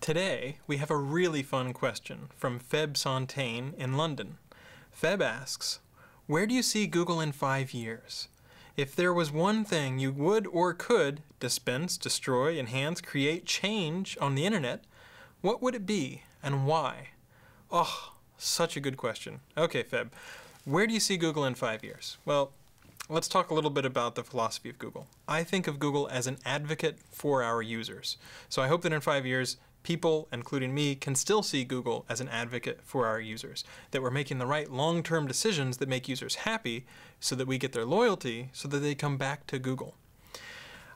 Today, we have a really fun question from Feb Sontain in London. Feb asks, where do you see Google in 5 years? If there was one thing you would or could dispense, destroy, enhance, create, change on the internet, what would it be and why? Oh, such a good question. Okay, Feb, where do you see Google in 5 years? Well, let's talk a little bit about the philosophy of Google. I think of Google as an advocate for our users. So I hope that in 5 years, people, including me, can still see Google as an advocate for our users, that we're making the right long-term decisions that make users happy so that we get their loyalty so that they come back to Google.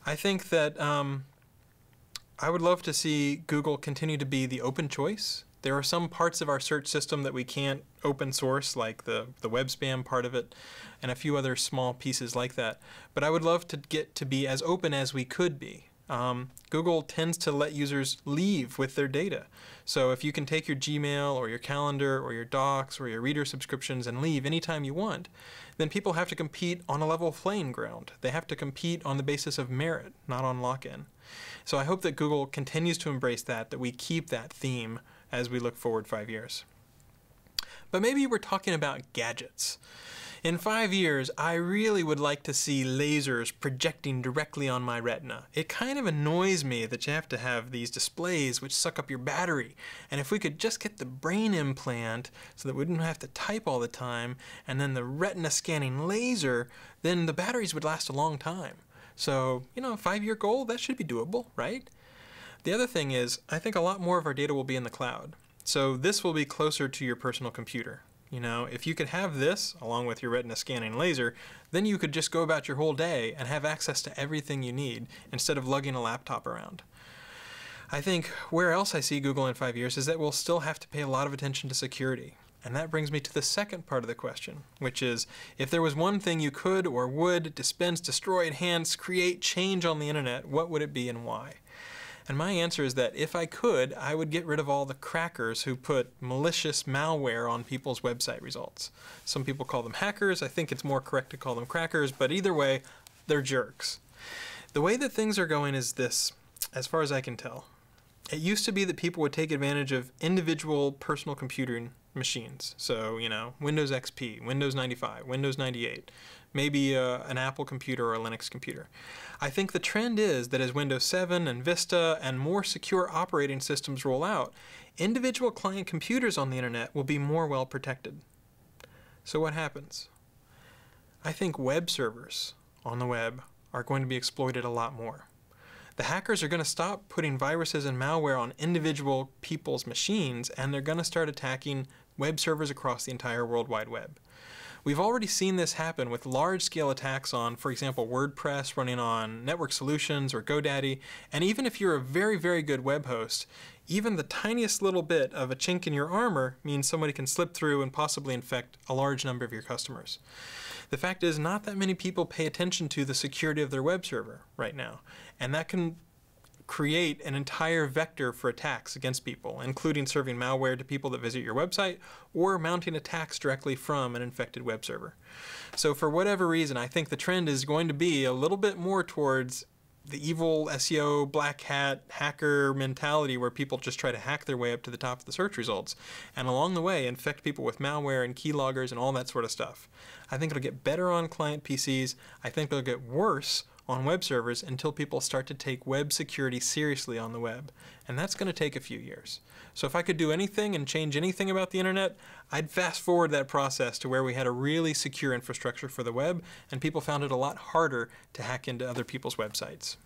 I think that I would love to see Google continue to be the open choice. There are some parts of our search system that we can't open source, like the web spam part of it, and a few other small pieces like that. But I would love to get to be as open as we could be. Google tends to let users leave with their data. So if you can take your Gmail or your calendar or your docs or your reader subscriptions and leave anytime you want, then people have to compete on a level playing ground. They have to compete on the basis of merit, not on lock-in. So I hope that Google continues to embrace that we keep that theme as we look forward 5 years. But maybe we're talking about gadgets. In 5 years, I really would like to see lasers projecting directly on my retina. It kind of annoys me that you have to have these displays which suck up your battery. And if we could just get the brain implant so that we wouldn't have to type all the time, and then the retina scanning laser, then the batteries would last a long time. So, you know, a 5-year goal, that should be doable, right? The other thing is, I think a lot more of our data will be in the cloud. So this will be closer to your personal computer. You know, if you could have this, along with your retina scanning laser, then you could just go about your whole day and have access to everything you need instead of lugging a laptop around. I think where else I see Google in 5 years is that we'll still have to pay a lot of attention to security. And that brings me to the second part of the question, which is, if there was one thing you could or would dispense, destroy, enhance, create, change on the internet, what would it be and why? And my answer is that if I could, I would get rid of all the crackers who put malicious malware on people's website results. Some people call them hackers. I think it's more correct to call them crackers, but either way, they're jerks. The way that things are going is this, as far as I can tell. It used to be that people would take advantage of individual personal computing machines. So, you know, Windows XP, Windows 95, Windows 98, maybe an Apple computer or a Linux computer. I think the trend is that as Windows 7 and Vista and more secure operating systems roll out, individual client computers on the internet will be more well protected. So what happens? I think web servers on the web are going to be exploited a lot more. The hackers are going to stop putting viruses and malware on individual people's machines, and they're going to start attacking web servers across the entire World Wide Web. We've already seen this happen with large-scale attacks on, for example, WordPress running on Network Solutions or GoDaddy, and even if you're a very, very good web host, even the tiniest little bit of a chink in your armor means somebody can slip through and possibly infect a large number of your customers. The fact is, not that many people pay attention to the security of their web server right now, and that can create an entire vector for attacks against people, including serving malware to people that visit your website or mounting attacks directly from an infected web server. So for whatever reason, I think the trend is going to be a little bit more towards the evil SEO, black hat, hacker mentality where people just try to hack their way up to the top of the search results, and along the way infect people with malware and keyloggers and all that sort of stuff. I think it'll get better on client PCs. I think it'll get worse on web servers until people start to take web security seriously on the web. And that's going to take a few years. So if I could do anything and change anything about the internet, I'd fast forward that process to where we had a really secure infrastructure for the web and people found it a lot harder to hack into other people's websites.